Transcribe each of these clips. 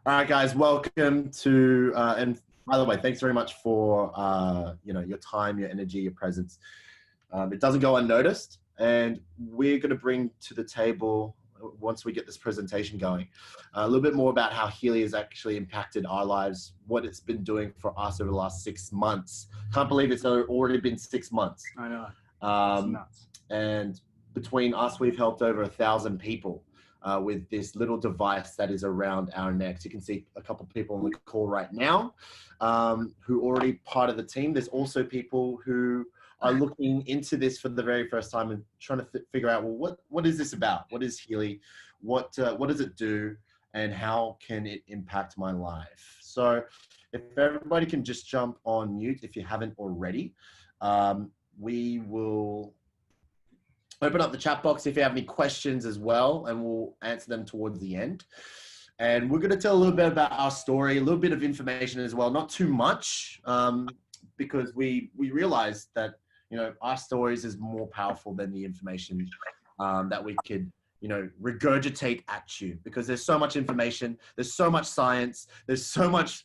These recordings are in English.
All right, guys, welcome to, and by the way, thanks very much for, your time, your energy, your presence. It doesn't go unnoticed, and we're going to bring to the table, once we get this presentation going, a little bit more about how Healy has actually impacted our lives, what it's been doing for us over the last 6 months. Can't believe it's already been 6 months. I know. It's nuts. And between us, we've helped over 1,000 people with this little device that is around our necks. You can see a couple of people on the call right now who are already part of the team. There's also people who are looking into this for the very first time and trying to figure out, well, what is this about? What is Healy? What does it do? And how can it impact my life? So if everybody can just jump on mute if you haven't already, we will open up the chat box if you have any questions as well, and we'll answer them towards the end. And we're going to tell a little bit about our story, a little bit of information as well, not too much, because we realized that, our stories is more powerful than the information that we could, regurgitate at you, because there's so much information, there's so much science, there's so much,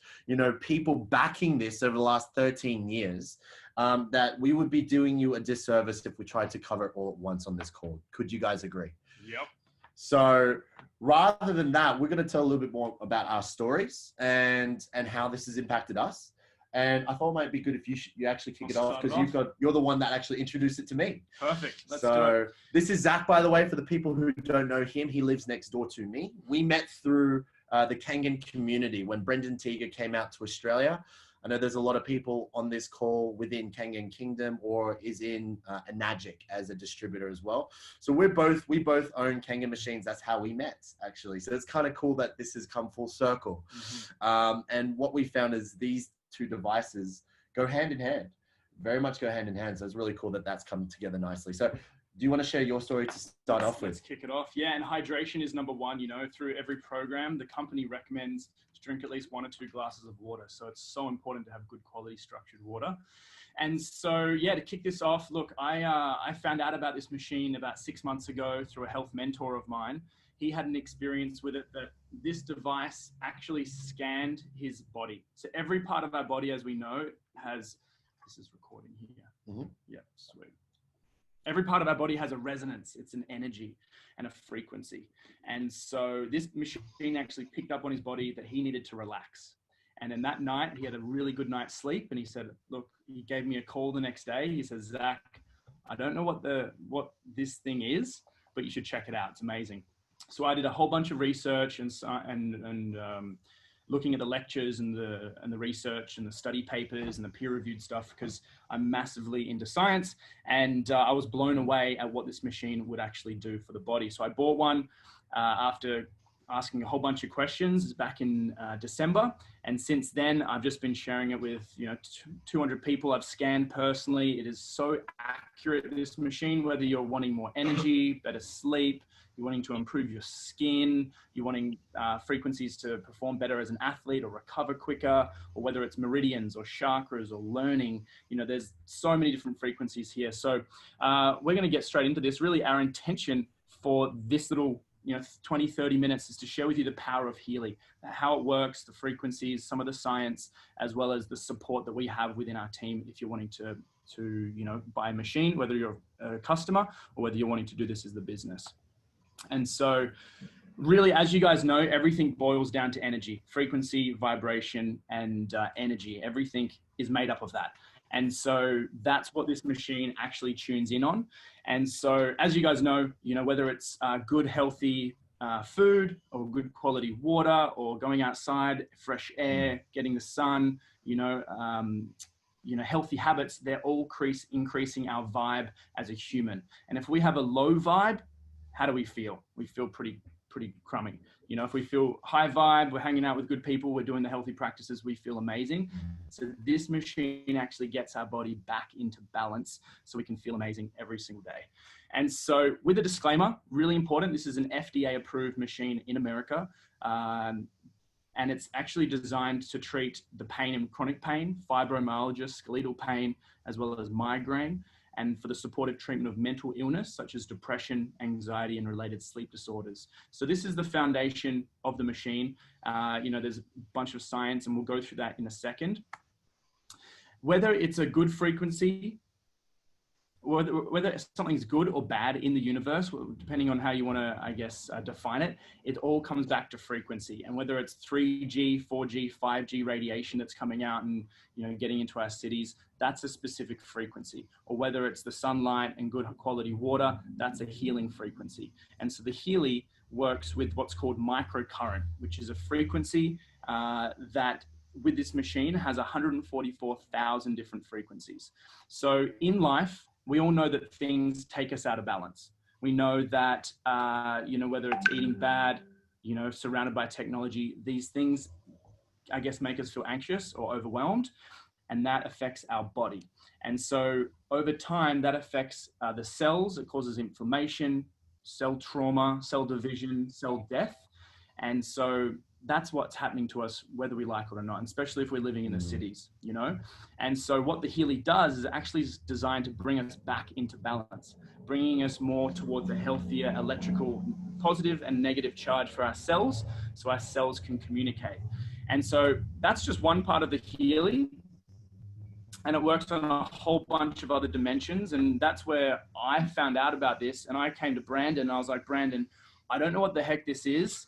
people backing this over the last 13 years. That we would be doing you a disservice if we tried to cover it all at once on this call. Could you guys agree? Yep. So rather than that, we're going to tell a little bit more about our stories and how this has impacted us. And I thought it might be good if you actually kick it off, because you're the one that actually introduced it to me. Perfect. Let's do it. This is Zach, by the way, for the people who don't know him. He lives next door to me. We met through the Kangan community when Brendan Teager came out to Australia. I know there's a lot of people on this call within Kangan Kingdom or is in Enagic as a distributor as well. So we both own Kangan machines. That's how we met, actually. So it's kind of cool that this has come full circle. Mm-hmm. And what we found is these two devices go hand in hand, very much go hand in hand. So it's really cool that that's come together nicely. So do you want to share your story to start off with? Let's kick it off. Yeah, and hydration is number one. Through every program, the company recommends to drink at least 1 or 2 glasses of water. So it's so important to have good quality structured water. And so, yeah, to kick this off, look, I found out about this machine about 6 months ago through a health mentor of mine. He had an experience with it that this device actually scanned his body. So every part of our body, as we know, this is recording here. Mm-hmm. Yeah, sweet. Every part of our body has a resonance. It's an energy and a frequency. And so this machine actually picked up on his body that he needed to relax. And then that night, he had a really good night's sleep. And he said, look, he gave me a call the next day. He says, Zach, I don't know what this thing is, but you should check it out. It's amazing. So I did a whole bunch of research and looking at the lectures and the research and the study papers and the peer-reviewed stuff, because I'm massively into science, and I was blown away at what this machine would actually do for the body. So I bought one after asking a whole bunch of questions back in December, and since then I've just been sharing it with 200 people I've scanned personally. It is so accurate, this machine, whether you're wanting more energy, better sleep, you're wanting to improve your skin, you're wanting frequencies to perform better as an athlete or recover quicker, or whether it's meridians or chakras or learning, there's so many different frequencies here. So we're going to get straight into this. Really, our intention for this little 20, 30 minutes is to share with you the power of Healy, how it works, the frequencies, some of the science, as well as the support that we have within our team if you're wanting to buy a machine, whether you're a customer or whether you're wanting to do this as the business. And so really, as you guys know, everything boils down to energy, frequency, vibration, and energy. Everything is made up of that. And so that's what this machine actually tunes in on. And so as you guys know, whether it's good, healthy food or good quality water or going outside, fresh air, getting the sun, healthy habits, they're all increasing our vibe as a human. And if we have a low vibe, how do we feel? We feel pretty crummy. If we feel high vibe, we're hanging out with good people, we're doing the healthy practices, we feel amazing. So this machine actually gets our body back into balance so we can feel amazing every single day. And so with a disclaimer, really important, this is an FDA approved machine in America. And it's actually designed to treat the pain and chronic pain, fibromyalgia, skeletal pain, as well as migraine. and for the supportive treatment of mental illness, such as depression, anxiety, and related sleep disorders. So this is the foundation of the machine. There's a bunch of science, and we'll go through that in a second. Whether it's a good frequency, whether something's good or bad in the universe, depending on how you want to, I guess, define it, it all comes back to frequency. And whether it's 3G, 4G, 5G radiation that's coming out and, getting into our cities, that's a specific frequency. Or whether it's the sunlight and good quality water, that's a healing frequency. And so the Healy works with what's called microcurrent, which is a frequency that with this machine has 144,000 different frequencies. So in life, we all know that things take us out of balance. We know that, whether it's eating bad, surrounded by technology, these things, I guess, make us feel anxious or overwhelmed, and that affects our body. And so over time, that affects the cells. It causes inflammation, cell trauma, cell division, cell death. And so that's what's happening to us, whether we like it or not, and especially if we're living in the cities, And so what the Healy does is actually designed to bring us back into balance, bringing us more towards a healthier electrical positive and negative charge for our cells, so our cells can communicate. And so that's just one part of the Healy, and it works on a whole bunch of other dimensions. And that's where I found out about this, and I came to Brandon, and I was like, Brandon, I don't know what the heck this is.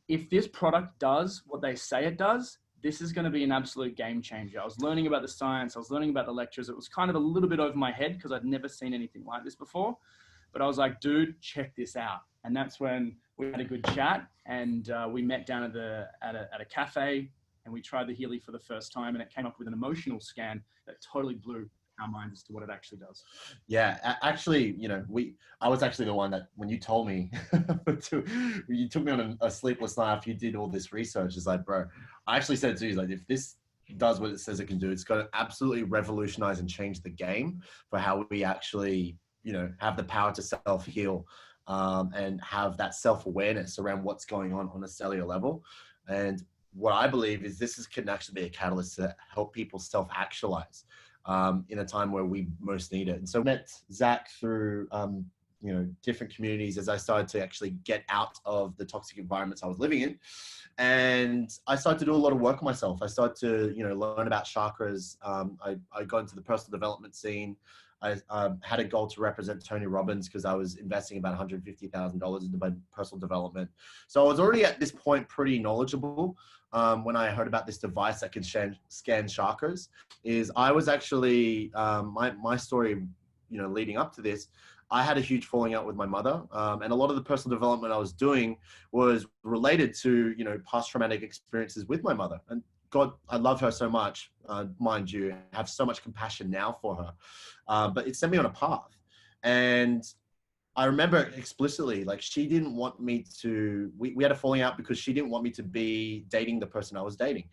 If this product does what they say it does, this is going to be an absolute game changer. I was learning about the science. I was learning about the lectures. It was kind of a little bit over my head because I'd never seen anything like this before. But I was like, dude, check this out. And that's when we had a good chat, and we met down at a cafe, and we tried the Healy for the first time, and it came up with an emotional scan that totally blew our mind as to what it actually does. Yeah, actually, I was actually the one that, when you told me, you took me on a sleepless night after you did all this research. It's like, bro, I actually said to you, like, if this does what it says it can do, it's going to absolutely revolutionize and change the game for how we actually, have the power to self-heal and have that self-awareness around what's going on a cellular level. And what I believe is this can actually be a catalyst to help people self-actualize in a time where we most need it. And so I met Zach through, different communities as I started to actually get out of the toxic environments I was living in. And I started to do a lot of work on myself. I started to, learn about chakras. I got into the personal development scene. I had a goal to represent Tony Robbins because I was investing about $150,000 into my personal development. So I was already at this point pretty knowledgeable. When I heard about this device that can scan chakras, is I was actually, my story, leading up to this, I had a huge falling out with my mother. And a lot of the personal development I was doing was related to, past traumatic experiences with my mother. And God, I love her so much, mind you, have so much compassion now for her. But it sent me on a path. And I remember explicitly, like, she didn't want me to, we had a falling out because she didn't want me to be dating the person I was dating.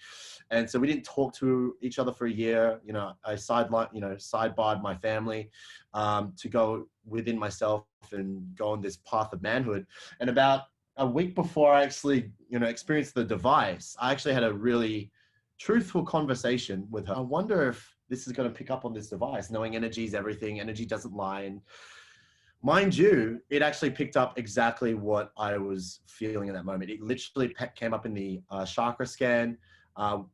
And so we didn't talk to each other for a year. I sidebarred my family to go within myself and go on this path of manhood. And about a week before I actually, experienced the device, I actually had a really truthful conversation with her. I wonder if this is going to pick up on this device, knowing energy is everything, energy doesn't lie. And mind you, it actually picked up exactly what I was feeling in that moment. It literally came up in the chakra scan,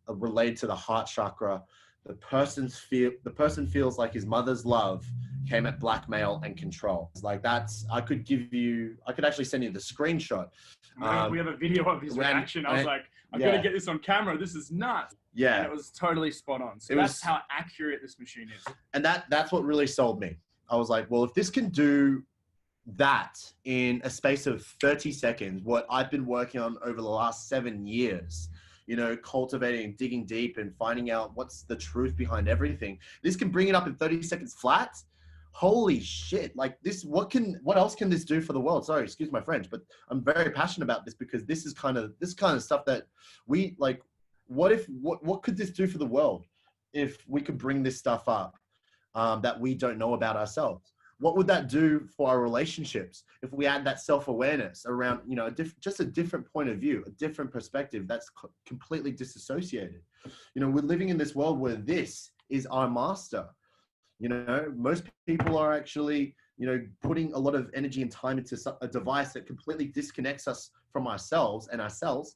related to the heart chakra. The person feels like his mother's love came at blackmail and control. It's like I could actually send you the screenshot. We have a video of his reaction. I was like, I've got to get this on camera. This is nuts. Yeah. And it was totally spot on. So that's how accurate this machine is. And that's what really sold me. I was like, well, if this can do that in a space of 30 seconds, what I've been working on over the last 7 years, cultivating, digging deep and finding out what's the truth behind everything. This can bring it up in 30 seconds flat. Holy shit. Like this, what else can this do for the world? Sorry, excuse my French, but I'm very passionate about this because this is kind of stuff that we like. What could this do for the world if we could bring this stuff up that we don't know about ourselves? What would that do for our relationships if we add that self-awareness around, just a different point of view, a different perspective that's completely disassociated? We're living in this world where this is our master. You know, most people are actually, you know, putting a lot of energy and time into a device that completely disconnects us from ourselves and our cells.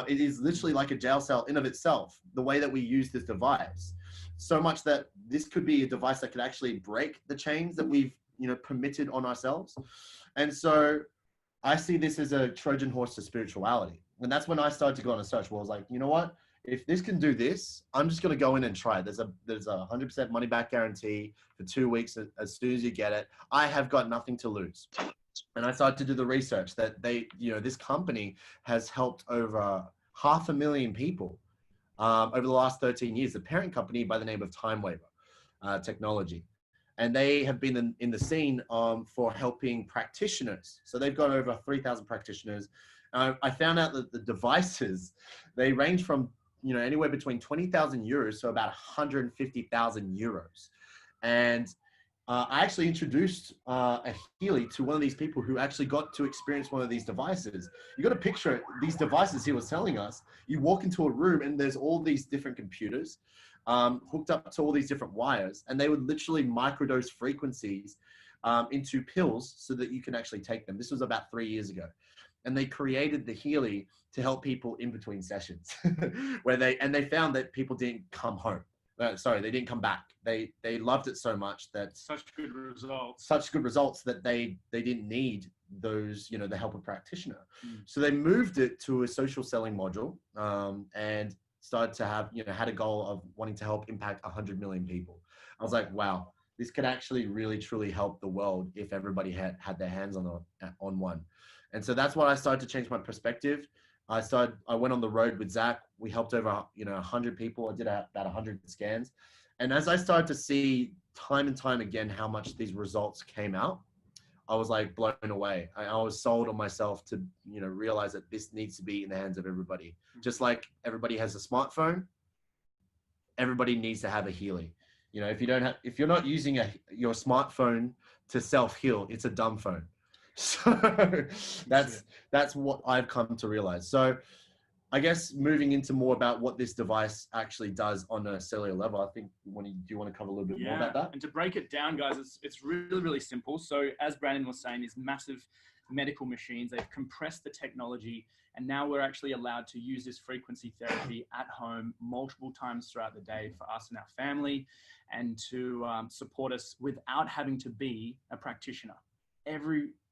It is literally like a jail cell in of itself, the way that we use this device. So much that this could be a device that could actually break the chains that we've, you know, permitted on ourselves. And so I see this as a Trojan horse to spirituality. And that's when I started to go on a search where I was like, you know what? If this can do this, I'm just going to go in and try it. There's a 100% money back guarantee for 2 weeks as soon as you get it. I have got nothing to lose. And I started to do the research that this company has helped over 500,000 people over the last 13 years, the parent company by the name of TimeWaver Technology. And they have been in the scene for helping practitioners. So they've got over 3,000 practitioners. I found out that the devices, they range from, you know, anywhere between 20,000 euros to about 150,000 euros. And I actually introduced a Healy to one of these people who actually got to experience one of these devices. You got to picture these devices he was telling us. You walk into a room and there's all these different computers hooked up to all these different wires, and they would literally microdose frequencies into pills so that you can actually take them. This was about 3 years ago. And they created the Healy to help people in between sessions where they found that people didn't come home. They didn't come back. They loved it so much that such good results that they didn't need those, you know, the help of practitioner. So they moved it to a social selling module and started to have, you know, had a goal of wanting to help impact 100 million people. I was like, wow, this could actually really truly help the world if everybody had their hands on one. And so that's when I started to change my perspective. I went on the road with Zach. We helped over, you know, 100 people. I did about 100 scans. And as I started to see time and time again how much these results came out, I was like blown away. I was sold on myself to, you know, realize that this needs to be in the hands of everybody. Just like everybody has a smartphone, everybody needs to have a Healy. You know, if you're not using your smartphone to self-heal, it's a dumb phone. So that's what I've come to realize. So I guess moving into more about what this device actually does on a cellular level, I think do you want to cover a little bit more about that? And to break it down, guys, it's really, really simple. So as Brandon was saying, these massive medical machines, they've compressed the technology, and now we're actually allowed to use this frequency therapy at home multiple times throughout the day for us and our family, and to support us without having to be a practitioner.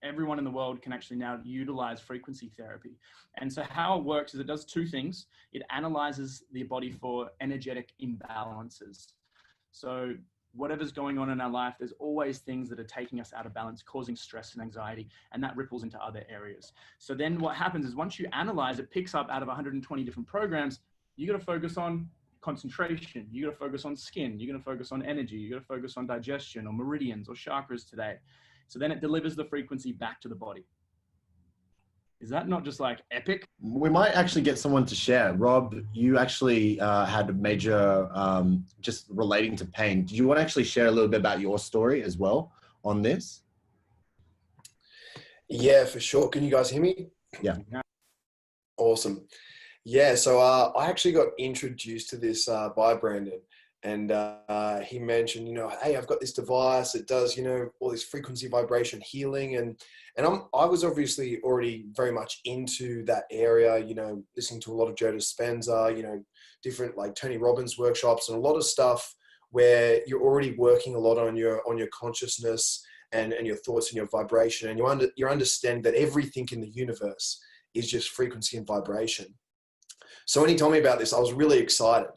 Everyone in the world can actually now utilize frequency therapy. And so how it works is it does two things. It analyzes the body for energetic imbalances. So whatever's going on in our life, there's always things that are taking us out of balance, causing stress and anxiety, and that ripples into other areas. So then what happens is once you analyze, it picks up out of 120 different programs, you got to focus on concentration, you got to focus on skin, you're going to focus on energy, you got to focus on digestion or meridians or chakras today. So then it delivers the frequency back to the body. Is that not just like epic? We might actually get someone to share. Rob, you actually had a major, just relating to pain. Do you want to actually share a little bit about your story as well on this? Yeah, for sure. Can you guys hear me? Yeah. Awesome. Yeah, so I actually got introduced to this by Brandon. And he mentioned, you know, hey, I've got this device. It does, you know, all this frequency vibration healing. And I was obviously already very much into that area, you know, listening to a lot of Joe Dispenza, you know, different like Tony Robbins workshops and a lot of stuff where you're already working a lot on your consciousness and your thoughts and your vibration. And you understand that everything in the universe is just frequency and vibration. So when he told me about this, I was really excited.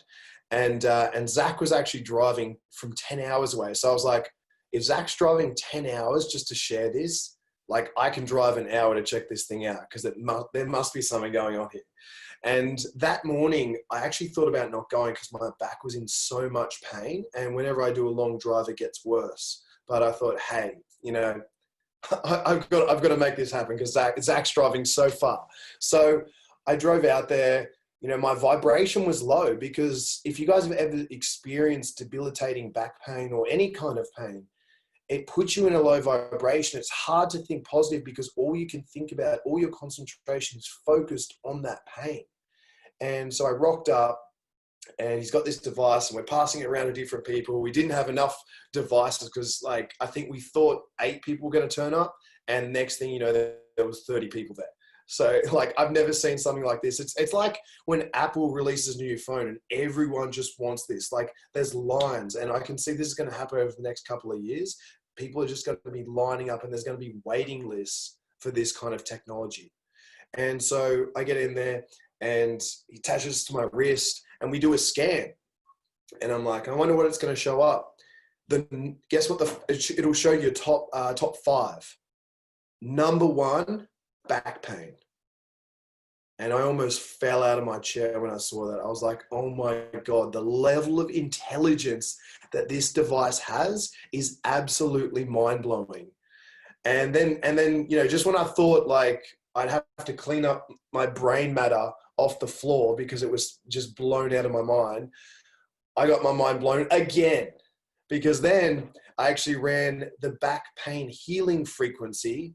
And Zach was actually driving from 10 hours away. So I was like, if Zach's driving 10 hours just to share this, like I can drive an hour to check this thing out because there must be something going on here. And that morning, I actually thought about not going because my back was in so much pain. And whenever I do a long drive, it gets worse. But I thought, hey, you know, I've got to make this happen because Zach's driving so far. So I drove out there. You know, my vibration was low because if you guys have ever experienced debilitating back pain or any kind of pain, it puts you in a low vibration. It's hard to think positive because all you can think about, all your concentration is focused on that pain. And so I rocked up and he's got this device and we're passing it around to different people. We didn't have enough devices because like, I think we thought 8 people were going to turn up, and next thing you know, there was 30 people there. So like, I've never seen something like this. It's like when Apple releases a new phone and everyone just wants this. Like, there's lines, and I can see this is going to happen over the next couple of years. People are just going to be lining up, and there's going to be waiting lists for this kind of technology. And so I get in there, and he attaches to my wrist, and we do a scan. And I'm like, I wonder what it's going to show up. Then guess what? It'll show you top 5. Number 1, back pain. And I almost fell out of my chair when I saw that. I was like, oh my God, the level of intelligence that this device has is absolutely mind blowing. And then, you know, just when I thought like I'd have to clean up my brain matter off the floor because it was just blown out of my mind, I got my mind blown again, because then I actually ran the back pain healing frequency,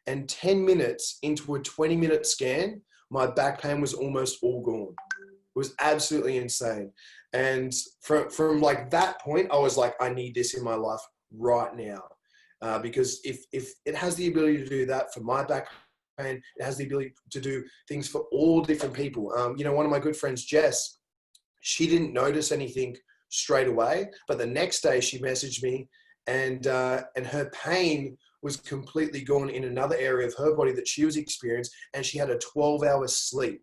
and 10 minutes into a 20-minute scan, my back pain was almost all gone. It was absolutely insane. And from like that point, I was like, I need this in my life right now. Because if it has the ability to do that for my back pain, it has the ability to do things for all different people. You know, one of my good friends, Jess, she didn't notice anything straight away, but the next day she messaged me, and her pain was completely gone in another area of her body that she was experiencing, and she had a 12-hour sleep.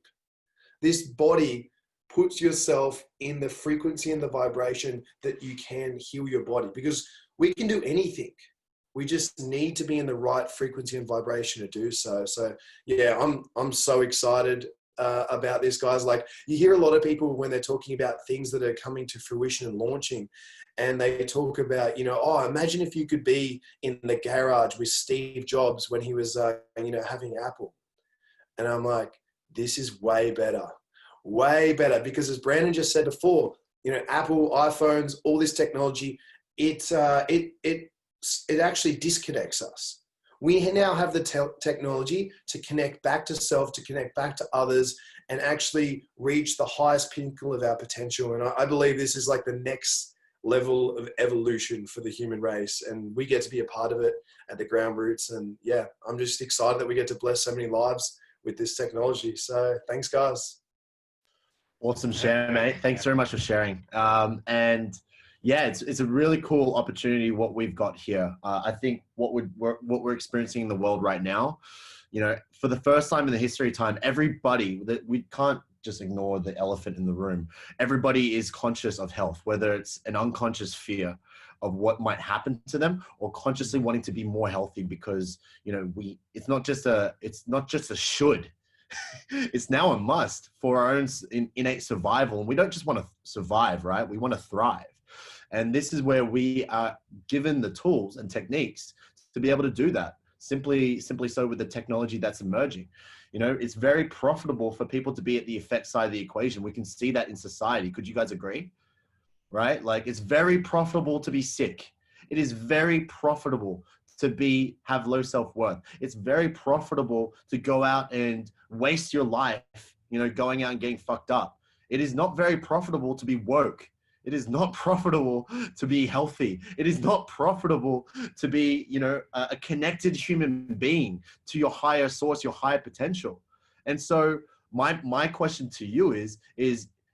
This body puts yourself in the frequency and the vibration that you can heal your body, because we can do anything. We just need to be in the right frequency and vibration to do so. So yeah, I'm so excited about this, guys. Like, you hear a lot of people when they're talking about things that are coming to fruition and launching, and they talk about, you know, oh, imagine if you could be in the garage with Steve Jobs when he was, you know, having Apple. And I'm like, this is way better, because as Brandon just said before, you know, Apple, iPhones, all this technology, it actually disconnects us. We now have the technology to connect back to self, to connect back to others, and actually reach the highest pinnacle of our potential. And I believe this is like the next level of evolution for the human race, and we get to be a part of it at the ground roots. And yeah, I'm just excited that we get to bless so many lives with this technology. So thanks, guys. Awesome share, mate. Thanks very much for sharing. And yeah, it's a really cool opportunity what we've got here. I think what we're experiencing in the world right now, you know, for the first time in the history of time, everybody, that we can't just ignore the elephant in the room. Everybody is conscious of health, whether it's an unconscious fear of what might happen to them, or consciously wanting to be more healthy because, you know, it's not just a should. It's now a must for our own innate survival. And we don't just want to survive, right? We want to thrive. And this is where we are given the tools and techniques to be able to do that. Simply so with the technology that's emerging. You know, it's very profitable for people to be at the effect side of the equation. We can see that in society. Could you guys agree? Right? Like, it's very profitable to be sick. It is very profitable to have low self-worth. It's very profitable to go out and waste your life, you know, going out and getting fucked up. It is not very profitable to be woke. It is not profitable to be healthy. It is not profitable to be, you know, a connected human being to your higher source, your higher potential. And so my question to you is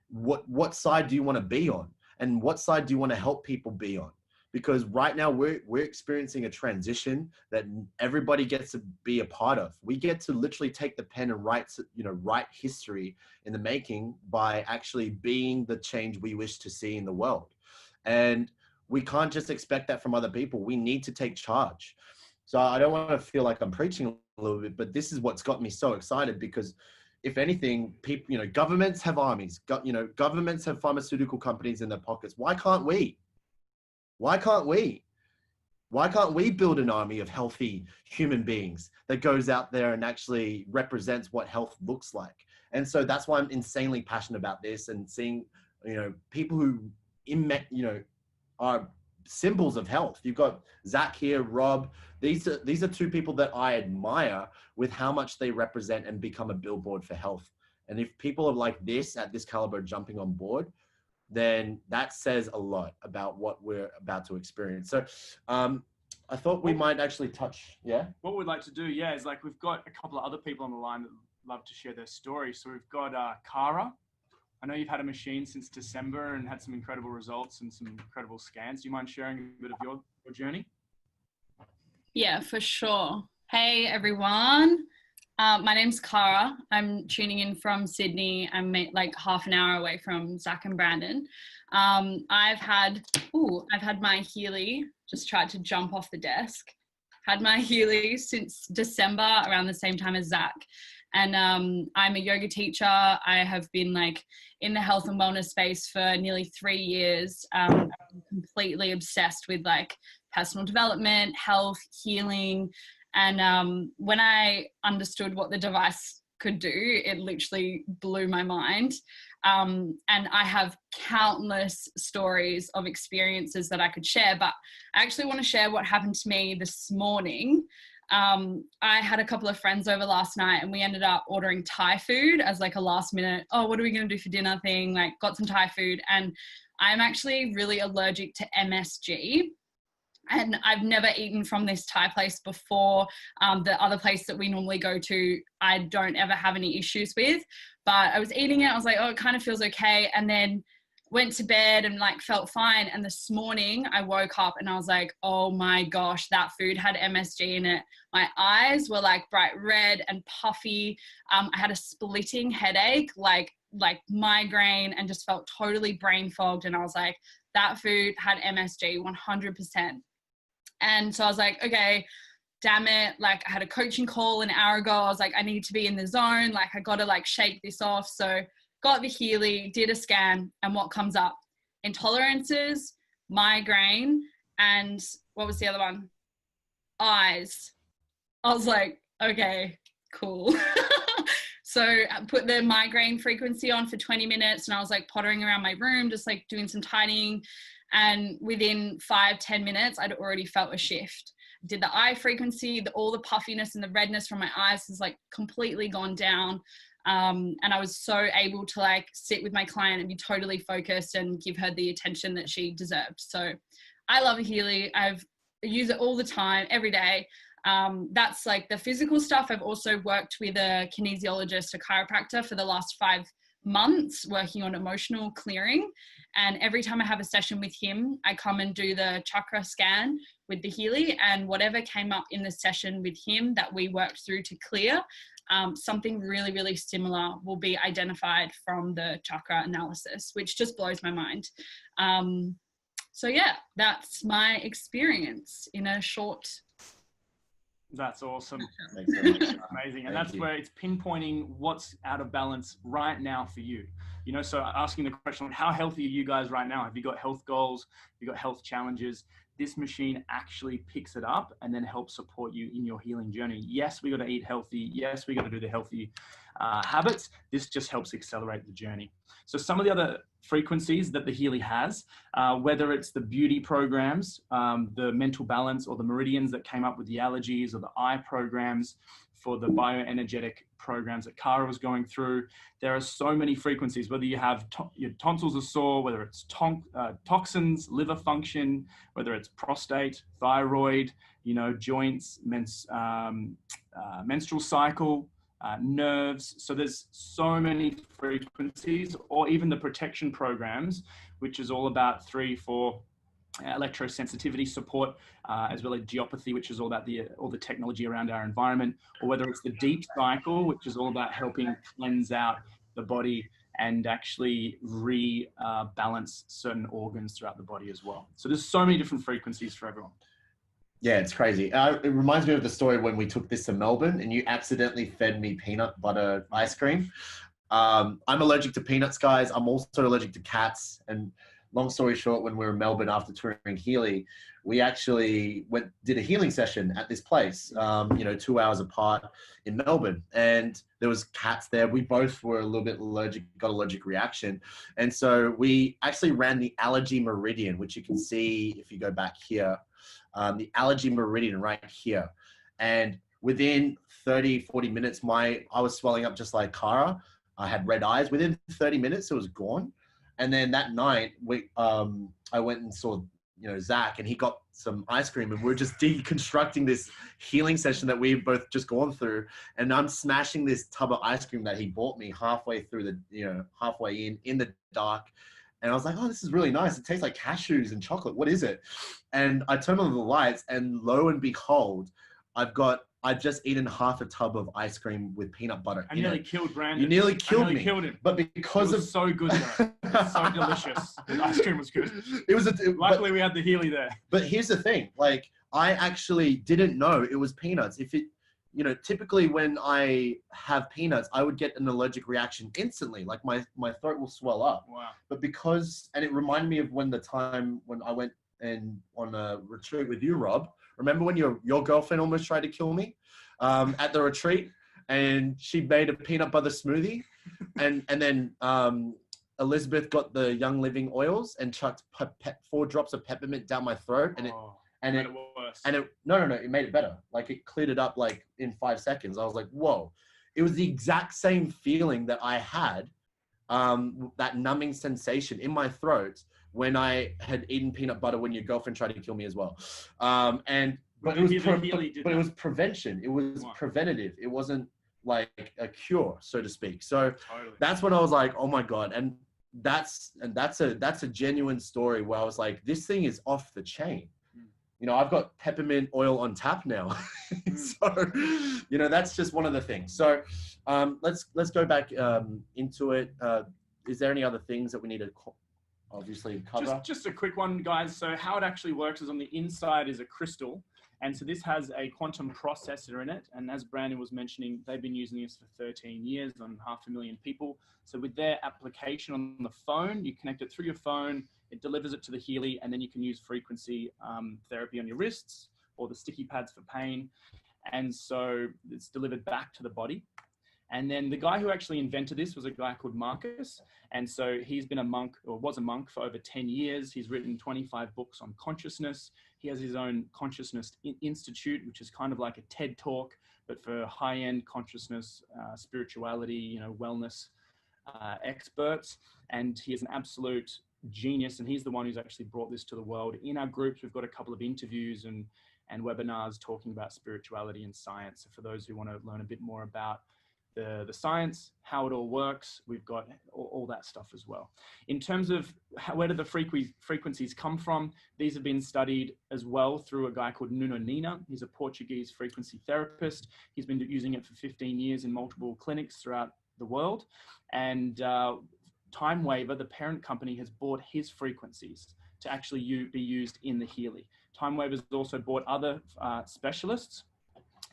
what side do you want to be on? And what side do you want to help people be on? Because right now we're experiencing a transition that everybody gets to be a part of. We get to literally take the pen and write history in the making by actually being the change we wish to see in the world. And we can't just expect that from other people. We need to take charge. So I don't want to feel like I'm preaching a little bit, but this is what's got me so excited, because if anything, people, you know, governments have armies, governments have pharmaceutical companies in their pockets. Why can't we? Why can't we? Why can't we build an army of healthy human beings that goes out there and actually represents what health looks like? And so that's why I'm insanely passionate about this, and seeing, you know, people who, you know, are symbols of health. You've got Zach here, Rob. These are two people that I admire with how much they represent and become a billboard for health. And if people are like this at this caliber jumping on board, then that says a lot about what we're about to experience. So I thought we might actually touch, yeah? What we'd like to do, yeah, is like we've got a couple of other people on the line that love to share their story. So we've got Cara. I know you've had a machine since December and had some incredible results and some incredible scans. Do you mind sharing a bit of your journey? Yeah, for sure. Hey, everyone. My name's Cara. I'm tuning in from Sydney. I'm like half an hour away from Zach and Brandon. I've had my Healy, just tried to jump off the desk. Had my Healy since December, around the same time as Zach. And I'm a yoga teacher. I have been like in the health and wellness space for nearly 3 years. I'm completely obsessed with like personal development, health, healing. And when I understood what the device could do, it literally blew my mind. And I have countless stories of experiences that I could share, but I actually want to share what happened to me this morning. I had a couple of friends over last night and we ended up ordering Thai food as like a last minute, oh, what are we going to do for dinner thing? Like got some Thai food, and I'm actually really allergic to MSG. And I've never eaten from this Thai place before. The other place that we normally go to, I don't ever have any issues with. But I was eating it. I was like, oh, it kind of feels okay. And then went to bed and like felt fine. And this morning I woke up and I was like, oh my gosh, that food had MSG in it. My eyes were like bright red and puffy. I had a splitting headache, like migraine, and just felt totally brain fogged. And I was like, that food had MSG 100%. And so I was like, okay, damn it. Like I had a coaching call an hour ago. I was like, I need to be in the zone. Like I got to like shake this off. So got the Healy, did a scan, and what comes up? Intolerances, migraine, and what was the other one? Eyes. I was like, okay, cool. So I put the migraine frequency on for 20 minutes and I was like pottering around my room, just like doing some tidying. And within 5-10 minutes, I'd already felt a shift. Did the eye frequency, all the puffiness and the redness from my eyes has like completely gone down. And I was so able to like sit with my client and be totally focused and give her the attention that she deserved. So I love a Healy. I use it all the time, every day. That's like the physical stuff. I've also worked with a kinesiologist, a chiropractor for the last 5 months working on emotional clearing. And every time I have a session with him, I come and do the chakra scan with the Healy, and whatever came up in the session with him that we worked through to clear, something really, really similar will be identified from the chakra analysis, which just blows my mind. So yeah, that's my experience in a short. That's awesome. Thanks so much. Amazing. And that's where it's pinpointing what's out of balance right now for you. You know, so asking the question, how healthy are you guys right now? Have you got health goals? Have you got health challenges? This machine actually picks it up and then helps support you in your healing journey. Yes, we got to eat healthy. Yes, we got to do the healthy habits. This just helps accelerate the journey. So some of the other frequencies that the Healy has, whether it's the beauty programs, the mental balance, or the meridians that came up with the allergies, or the eye programs for the bioenergetic programs that Cara was going through. There are so many frequencies, whether you have your tonsils are sore, whether it's toxins, liver function, whether it's prostate, thyroid, you know, joints, menstrual cycle, nerves. So there's so many frequencies, or even the protection programs, which is all about 3-4 electrosensitivity support, as well as geopathy, which is all about all the technology around our environment, or whether it's the deep cycle, which is all about helping cleanse out the body and actually rebalance certain organs throughout the body as well. So there's so many different frequencies for everyone. Yeah, it's crazy. It reminds me of the story when we took this to Melbourne and you accidentally fed me peanut butter ice cream. I'm allergic to peanuts, guys. I'm also allergic to cats. And long story short, when we were in Melbourne after touring Healy, we actually did a healing session at this place, 2 hours apart in Melbourne. And there was cats there. We both were a little bit allergic, got allergic reaction. And so we actually ran the allergy meridian, which you can see if you go back here, the allergy meridian right here. And within 30-40 minutes, I was swelling up just like Cara. I had red eyes. Within 30 minutes, it was gone. And then that night, I went and saw, Zach, and he got some ice cream, and we're just deconstructing this healing session that we've both just gone through. And I'm smashing this tub of ice cream that he bought me halfway through halfway in the dark. And I was like, oh, this is really nice. It tastes like cashews and chocolate. What is it? And I turned on the lights, and lo and behold, I've just eaten half a tub of ice cream with peanut butter. I nearly killed Brandon. You nearly killed me. Killed him. But because it was so good though. It was so delicious. The ice cream was good. Luckily we had the Healy there. But here's the thing, like I actually didn't know it was peanuts. If it, typically when I have peanuts, I would get an allergic reaction instantly. Like my throat will swell up. Wow. But and it reminded me of when I went on a retreat with you, Rob. Remember when your girlfriend almost tried to kill me at the retreat, and she made a peanut butter smoothie, and then Elizabeth got the Young Living oils and chucked 4 drops of peppermint down my throat, and it made it better. Like it cleared it up like in 5 seconds. I was like, whoa! It was the exact same feeling that I had, that numbing sensation in my throat when I had eaten peanut butter when your girlfriend tried to kill me as well. But it was prevention. It was preventative. It wasn't like a cure, so to speak. So that's when I was like, oh my God. And that's a genuine story where I was like, this thing is off the chain. I've got peppermint oil on tap now. So, that's just one of the things. So let's go back into it. Is there any other things that we need to obviously cover? Just a quick one, guys. So how it actually works is on the inside is a crystal. And so this has a quantum processor in it. And as Brandon was mentioning, they've been using this for 13 years on 500,000 people. So with their application on the phone, you connect it through your phone, it delivers it to the Healy, and then you can use frequency therapy on your wrists or the sticky pads for pain. And so it's delivered back to the body. And then the guy who actually invented this was a guy called Marcus. And so he's been a monk, or was a monk, for over 10 years. He's written 25 books on consciousness. He has his own consciousness institute, which is kind of like a TED talk, but for high-end consciousness, spirituality, wellness experts. And he is an absolute genius. And he's the one who's actually brought this to the world. In our groups, we've got a couple of interviews and webinars talking about spirituality and science. So for those who want to learn a bit more about the science, how it all works, we've got all that stuff as well. In terms of where do the frequencies come from, these have been studied as well through a guy called Nuno Nina. He's a Portuguese frequency therapist. He's been using it for 15 years in multiple clinics throughout the world. And Time Waver, the parent company, has bought his frequencies to actually be used in the Healy. Time Waver's also bought other specialists'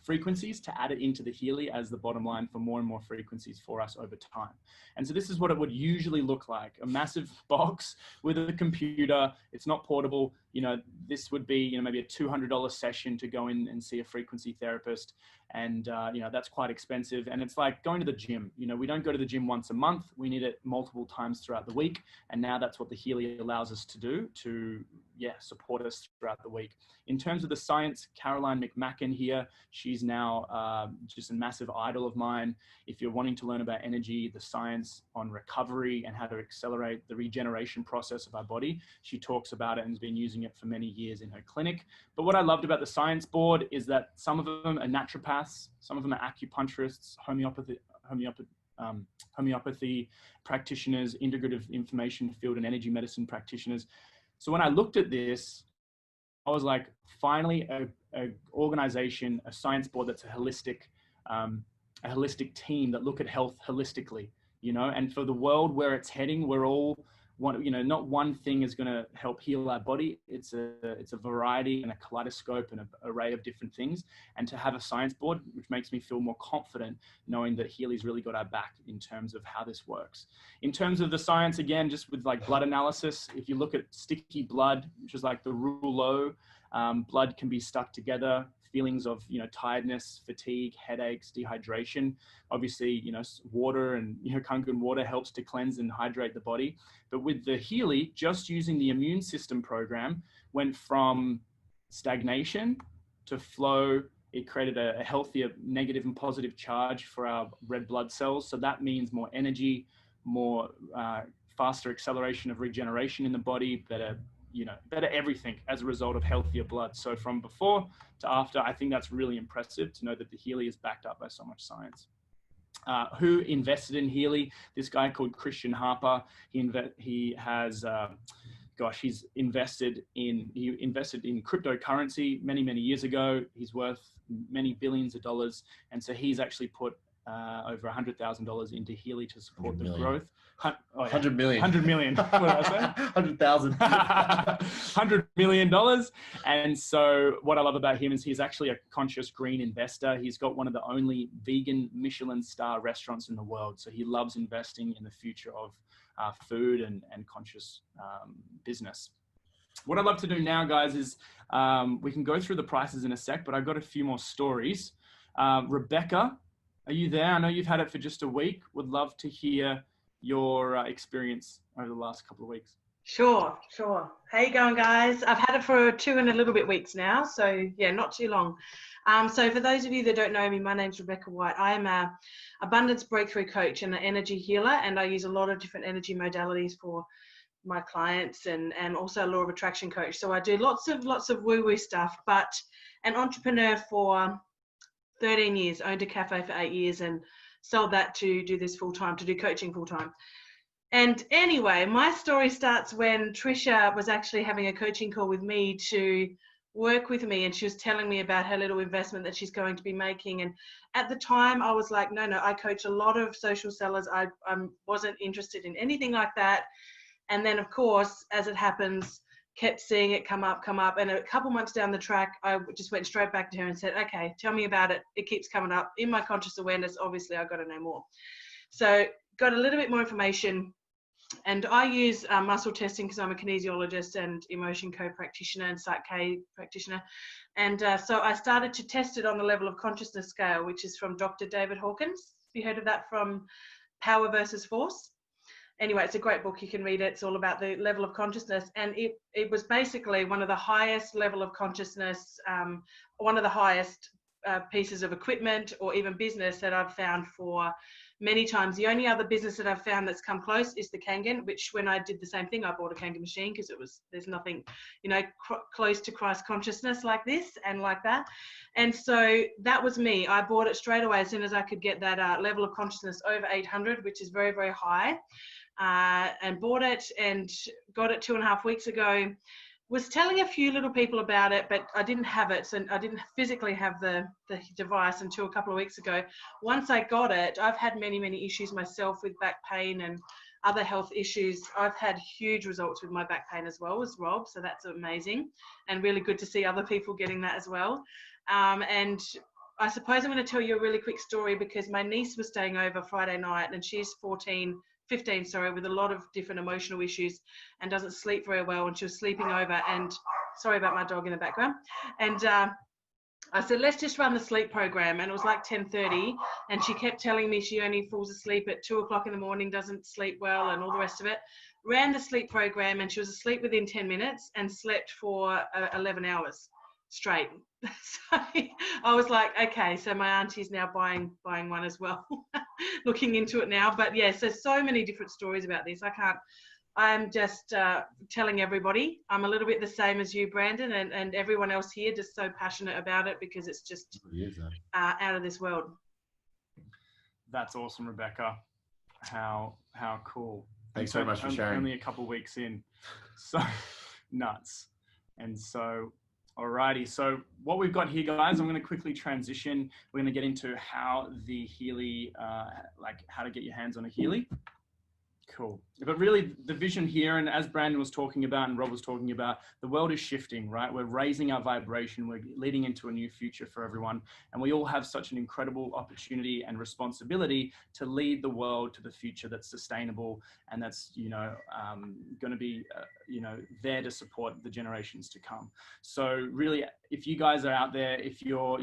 frequencies to add it into the Healy as the bottom line for more and more frequencies for us over time. And so this is what it would usually look like: a massive box with a computer. It's not portable. This would be, maybe a $200 session to go in and see a frequency therapist. And, that's quite expensive. And it's like going to the gym. We don't go to the gym once a month. We need it multiple times throughout the week. And now that's what the Healy allows us to do, to support us throughout the week. In terms of the science, Caroline McMacken here, she's now just a massive idol of mine. If you're wanting to learn about energy, the science on recovery and how to accelerate the regeneration process of our body, she talks about it and has been using it for many years in her clinic. But what I loved about the science board is that some of them are naturopaths, some of them are acupuncturists, homeopathy practitioners, integrative information field and energy medicine practitioners. So when I looked at this, I was like, finally, a organization, a science board that's a holistic team that look at health holistically, and for the world where it's heading, we're all not one thing is going to help heal our body. It's a variety and a kaleidoscope and an array of different things. And to have a science board, which makes me feel more confident knowing that Healy's really got our back in terms of how this works. In terms of the science, again, just with like blood analysis, if you look at sticky blood, which is like the rouleau, blood can be stuck together. Feelings of tiredness, fatigue, headaches, dehydration. Obviously, water and Kangen water helps to cleanse and hydrate the body. But with the Healy, just using the immune system program, went from stagnation to flow. It created a healthier negative and positive charge for our red blood cells. So that means more energy, more faster acceleration of regeneration in the body, better, better everything as a result of healthier blood. So from before to after, I think that's really impressive to know that the Healy is backed up by so much science. Who invested in Healy? This guy called Christian Harper. He invested in cryptocurrency many years ago. He's worth many billions of dollars, and so he's actually put over $100,000 into Healy to support the growth. 100 million. 100 million. What did I say? 100,000. $100 million. And so what I love about him is he's actually a conscious green investor. He's got one of the only vegan Michelin star restaurants in the world. So he loves investing in the future of food and conscious business. What I'd love to do now, guys, is we can go through the prices in a sec, but I've got a few more stories. Rebecca, are you there? I know you've had it for just a week. Would love to hear your experience over the last couple of weeks. Sure. How you going, guys? I've had it for 2 and a little bit weeks now, so yeah, not too long. So for those of you that don't know me, my name's Rebecca White. I am a abundance breakthrough coach and an energy healer, and I use a lot of different energy modalities for my clients, and also a law of attraction coach. So I do lots of woo-woo stuff, but an entrepreneur for 13 years, owned a cafe for 8 years, and sold that to do this full-time, to do coaching full-time. And anyway, my story starts when Trisha was actually having a coaching call with me to work with me, and she was telling me about her little investment that she's going to be making. And at the time I was like, no, I coach a lot of social sellers. I wasn't interested in anything like that. And then of course, as it happens, kept seeing it come up. And a couple months down the track, I just went straight back to her and said, okay, tell me about it. It keeps coming up in my conscious awareness. Obviously I've got to know more. So got a little bit more information. And I use muscle testing because I'm a kinesiologist and emotion co-practitioner and Psych K practitioner. And so I started to test it on the level of consciousness scale, which is from Dr. David Hawkins. Have you heard of that, from Power versus Force? Anyway, it's a great book. You can read it. It's all about the level of consciousness. And it was basically one of the highest level of consciousness, one of the highest pieces of equipment or even business that I've found for many times. The only other business that I've found that's come close is the Kangen, which when I did the same thing, I bought a Kangen machine because there's nothing, close to Christ consciousness like this and like that. And so that was me. I bought it straight away as soon as I could get that level of consciousness over 800, which is very, very high, and bought it and got it 2.5 weeks ago. Was telling a few little people about it, but I didn't have it, so I didn't physically have the device until a couple of weeks ago. Once I got it, I've had many issues myself with back pain and other health issues. I've had huge results with my back pain as well as Rob, so that's amazing and really good to see other people getting that as well. And I suppose I'm going to tell you a really quick story because my niece was staying over Friday night, and she's 15, with a lot of different emotional issues and doesn't sleep very well, and she was sleeping over, and sorry about my dog in the background. And I said, let's just run the sleep program, and it was like 10:30, and she kept telling me she only falls asleep at 2 o'clock in the morning, doesn't sleep well, and all the rest of it. Ran the sleep program, and she was asleep within 10 minutes and slept for 11 hours straight. So I was like, okay, so my auntie's now buying one as well. Looking into it now. But yeah, so many different stories about this. I'm just telling everybody I'm a little bit the same as you, Brandon, and everyone else here, just so passionate about it because it's just out of this world. That's awesome, Rebecca. How cool. Thanks very much for sharing. Only a couple of weeks in. So nuts. And so alrighty, so what we've got here, guys, I'm going to quickly transition. We're going to get into how the Healy, how to get your hands on a Healy. Cool. But really the vision here, and as Brandon was talking about and Rob was talking about, the world is shifting, right? We're raising our vibration. We're leading into a new future for everyone. And we all have such an incredible opportunity and responsibility to lead the world to the future that's sustainable and that's, going to be, there to support the generations to come. So really, if you guys are out there, if you're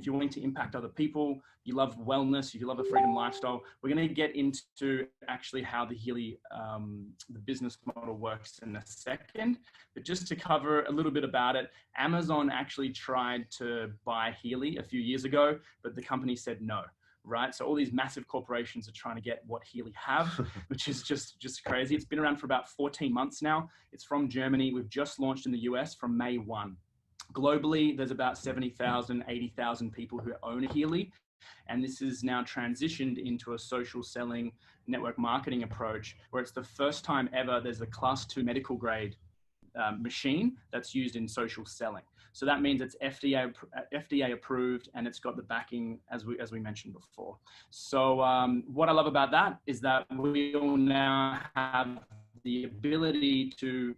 willing to impact other people, you love wellness, if you love a freedom lifestyle, we're going to get into actually how the Healy, the business model works in a second. But just to cover a little bit about it, Amazon actually tried to buy Healy a few years ago, but the company said no. right? So all these massive corporations are trying to get what Healy have, which is just crazy. It's been around for about 14 months now. It's from Germany. We've just launched in the US from May 1. Globally, there's about 70,000, 80,000 people who own a Healy. And this is now transitioned into a social selling network marketing approach where it's the first time ever there's a class 2 medical grade machine that's used in social selling. So that means it's FDA approved and it's got the backing as we mentioned before. So what I love about that is that we all now have the ability to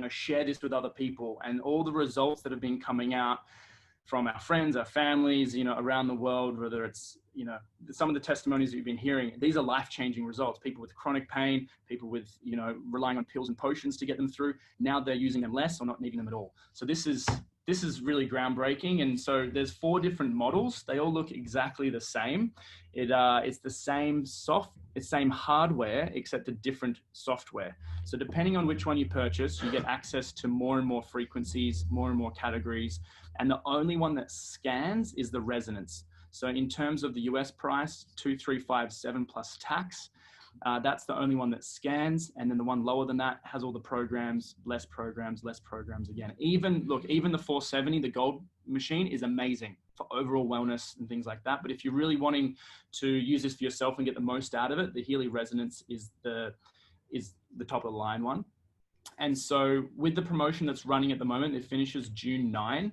share this with other people, and all the results that have been coming out from our friends, our families, around the world, whether it's, some of the testimonies that you've been hearing, these are life-changing results. People with chronic pain, people with, relying on pills and potions to get them through. Now they're using them less or not needing them at all. So this is really groundbreaking. And so there's 4 different models. They all look exactly the same. It's the same hardware, except a different software. So depending on which one you purchase, you get access to more and more frequencies, more and more categories. And the only one that scans is the resonance. So in terms of the US price, 2,357 plus tax, that's the only one that scans. And then the one lower than that has all the programs, less programs again. Even the 470, the gold machine, is amazing for overall wellness and things like that. But if you're really wanting to use this for yourself and get the most out of it, the Healy Resonance is the top of the line one. And so with the promotion that's running at the moment, it finishes June 9.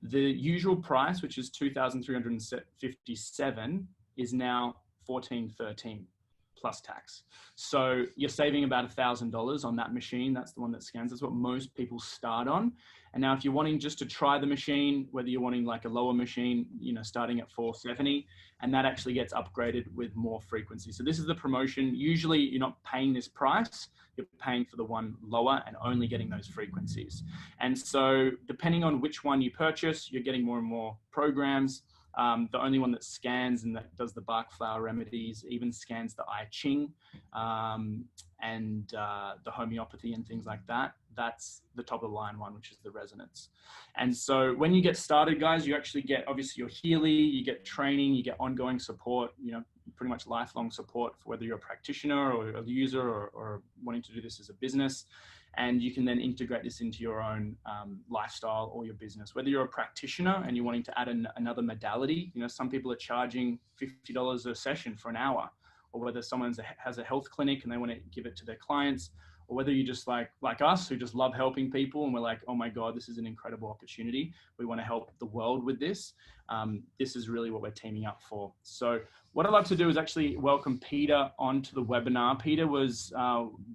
The usual price, which is 2,357, is now 1,413 plus tax. So you're saving about $1,000 on that machine. That's the one that scans. That's what most people start on. And now if you're wanting just to try the machine, whether you're wanting like a lower machine, starting at 470, and that actually gets upgraded with more frequency. So this is the promotion. Usually you're not paying this price, you're paying for the one lower and only getting those frequencies. And so depending on which one you purchase, you're getting more and more programs. The only one that scans and that does the Bach flower remedies, even scans the I Ching and the homeopathy and things like that. That's the top of the line one, which is the resonance. And so when you get started, guys, you actually get obviously your Healy, you get training, you get ongoing support, pretty much lifelong support for whether you're a practitioner or a user or wanting to do this as a business. And you can then integrate this into your own lifestyle or your business. Whether you're a practitioner and you're wanting to add another modality, some people are charging $50 a session for an hour, or whether someone has a health clinic and they want to give it to their clients, or whether you just like us who just love helping people and we're like, oh my God, this is an incredible opportunity. We want to help the world with this. This is really what we're teaming up for. So what I'd love to do is actually welcome Peter onto the webinar. Peter was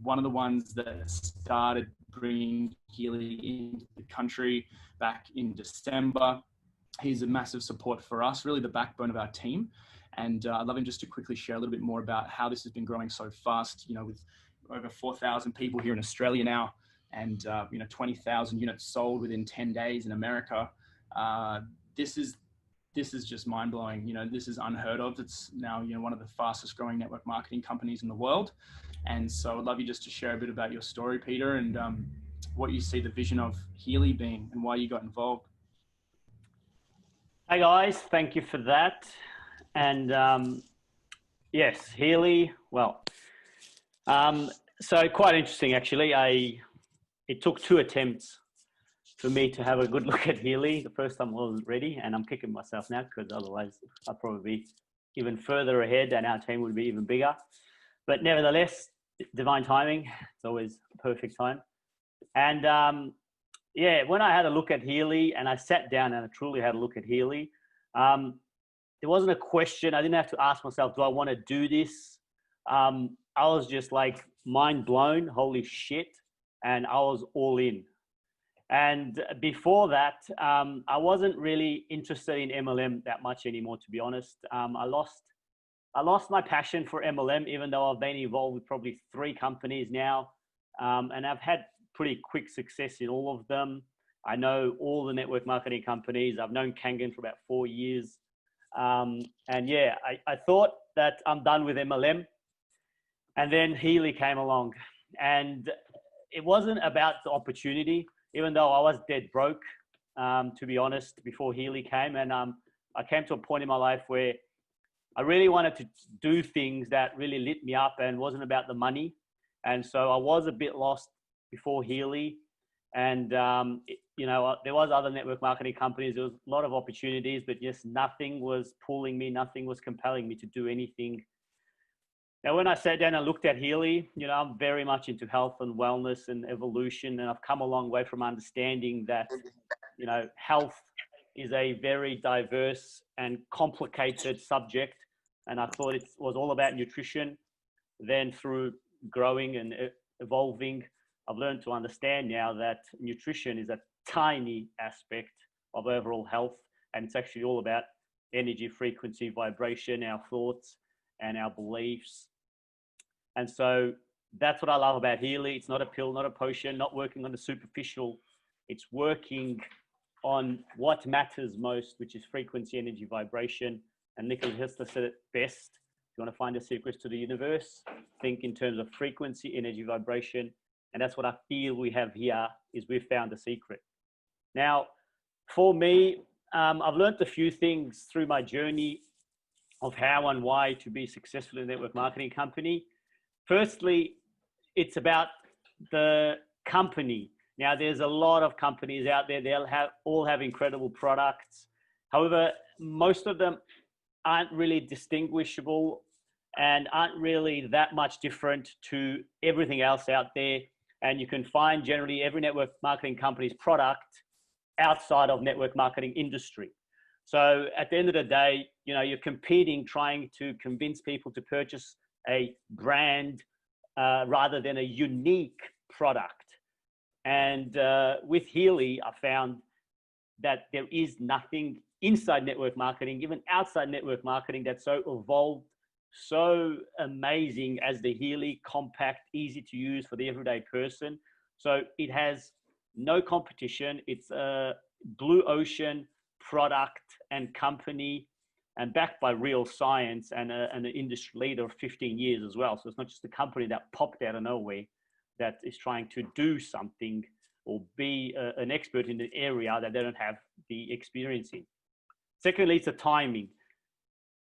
one of the ones that started bringing Healy into the country back in December. He's a massive support for us, really the backbone of our team. And I'd love him just to quickly share a little bit more about how this has been growing so fast, with over 4,000 people here in Australia now, and 20,000 units sold within 10 days in America. This is just mind blowing. This is unheard of. It's now one of the fastest growing network marketing companies in the world. And so I'd love you just to share a bit about your story, Peter, and what you see the vision of Healy being and why you got involved. Hey guys, thank you for that. And yes, Healy. Well. So quite interesting, actually. It took 2 attempts for me to have a good look at Healy. The first time I wasn't ready, and I'm kicking myself now because otherwise I'd probably be even further ahead and our team would be even bigger. But nevertheless, divine timing. It's always a perfect time. And yeah, when I had a look at Healy and I sat down and I truly had a look at Healy, there wasn't a question. I didn't have to ask myself, do I want to do this? I was just like mind blown, holy shit. And I was all in. And before that, I wasn't really interested in MLM that much anymore, to be honest. I lost my passion for MLM, even though I've been involved with probably 3 companies now. And I've had pretty quick success in all of them. I know all the network marketing companies. I've known Kangan for about 4 years. And yeah, I thought that I'm done with MLM. And then Healy came along, and it wasn't about the opportunity, even though I was dead broke, to be honest, before Healy came. And I came to a point in my life where I really wanted to do things that really lit me up and wasn't about the money. And so I was a bit lost before Healy. And, you know, there was other network marketing companies. There was a lot of opportunities, but just nothing was pulling me. Nothing was compelling me to do anything. Now, when I sat down and looked at Healy, you know, I'm very much into health and wellness and evolution. And I've come a long way from understanding that, you know, health is a very diverse and complicated subject. And I thought it was all about nutrition. Then through growing and evolving, I've learned to understand now that nutrition is a tiny aspect of overall health. And it's actually all about energy, frequency, vibration, our thoughts and our beliefs. And so that's what I love about Healy. It's not a pill, not a potion, not working on the superficial. It's working on what matters most, which is frequency, energy, vibration. And Nikola Tesla said it best. If you want to find the secrets to the universe, think in terms of frequency, energy, vibration. And that's what I feel we have here, is we've found the secret. Now, for me, I've learned a few things through my journey of how and why to be successful in a network marketing company. Firstly, it's about the company. Now, there's a lot of companies out there. They'll all have incredible products. However, most of them aren't really distinguishable and aren't really that much different to everything else out there. And you can find generally every network marketing company's product outside of network marketing industry. So at the end of the day, you know, you're competing, trying to convince people to purchase a brand rather than a unique product. And with Healy, I found that there is nothing inside network marketing, even outside network marketing, that's so evolved, so amazing as the Healy, compact, easy to use for the everyday person. So it has no competition. It's a blue ocean product and company, and backed by real science and an industry leader of 15 years as well. So it's not just a company that popped out of nowhere that is trying to do something or be an expert in an area that they don't have the experience in. Secondly, it's the timing.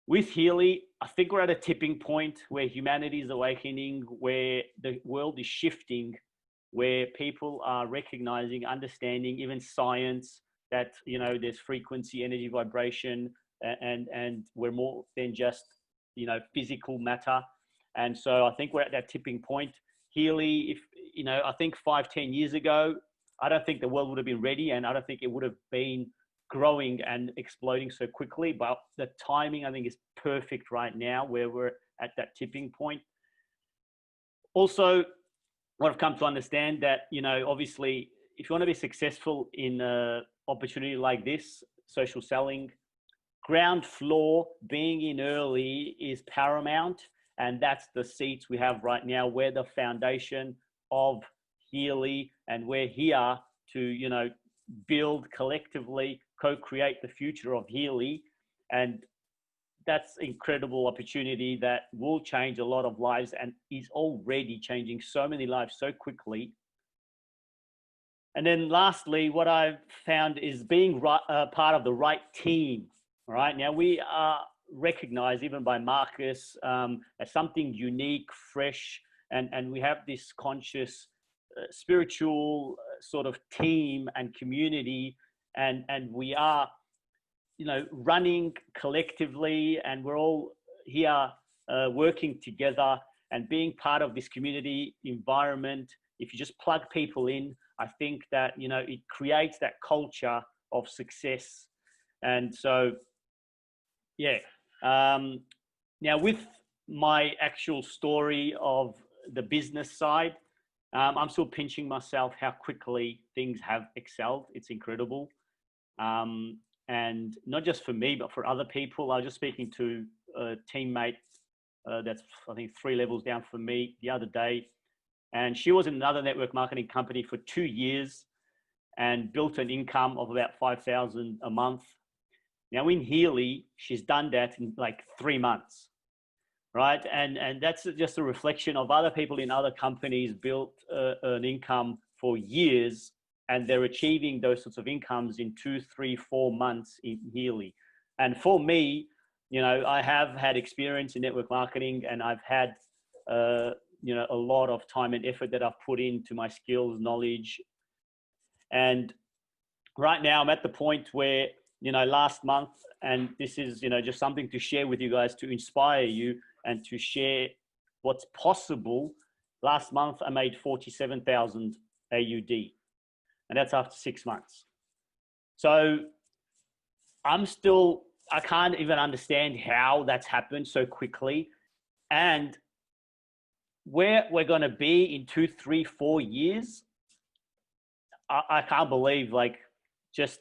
With Healy, I think we're at a tipping point where humanity is awakening, where the world is shifting, where people are recognizing, understanding, even science, that, you know, there's frequency, energy, vibration, and we're more than just, you know, physical matter. And so I think we're at that tipping point. Healy, if, you know, I think 5-10 years ago, I don't think the world would have been ready, and I don't think it would have been growing and exploding so quickly. But the timing, I think, is perfect right now, where we're at that tipping point. Also, what I've come to understand that, you know, obviously, if you want to be successful in an opportunity like this, social selling, ground floor, being in early is paramount. And that's the seats we have right now. We're the foundation of Healy, and we're here to, you know, build collectively, co-create the future of Healy. And that's incredible opportunity that will change a lot of lives and is already changing so many lives so quickly. And then lastly, what I've found is being part of the right team. All right. Now, we are recognized even by Marcus as something unique, fresh, and we have this conscious spiritual sort of team and community, and we are, you know, running collectively, and we're all here working together and being part of this community environment. If you just plug people in, I think that, you know, it creates that culture of success. And so, yeah. Now, with my actual story of the business side, I'm still pinching myself how quickly things have excelled. It's incredible. And not just for me, but for other people. I was just speaking to a teammate that's, I think, 3 levels down from me the other day. And she was in another network marketing company for 2 years and built an income of about $5,000 a month. Now in Healy, she's done that in like 3 months, right? And that's just a reflection of other people in other companies built an income for years, and they're achieving those sorts of incomes in 2, 3, 4 months in Healy. And for me, you know, I have had experience in network marketing, and I've had, you know, a lot of time and effort that I've put into my skills, knowledge. And right now I'm at the point where, you know, last month, and this is, you know, just something to share with you guys to inspire you and to share what's possible. Last month I made 47,000 AUD, and that's after 6 months. So I can't even understand how that's happened so quickly, and where we're going to be in 2, 3, 4 years. I can't believe, like, just,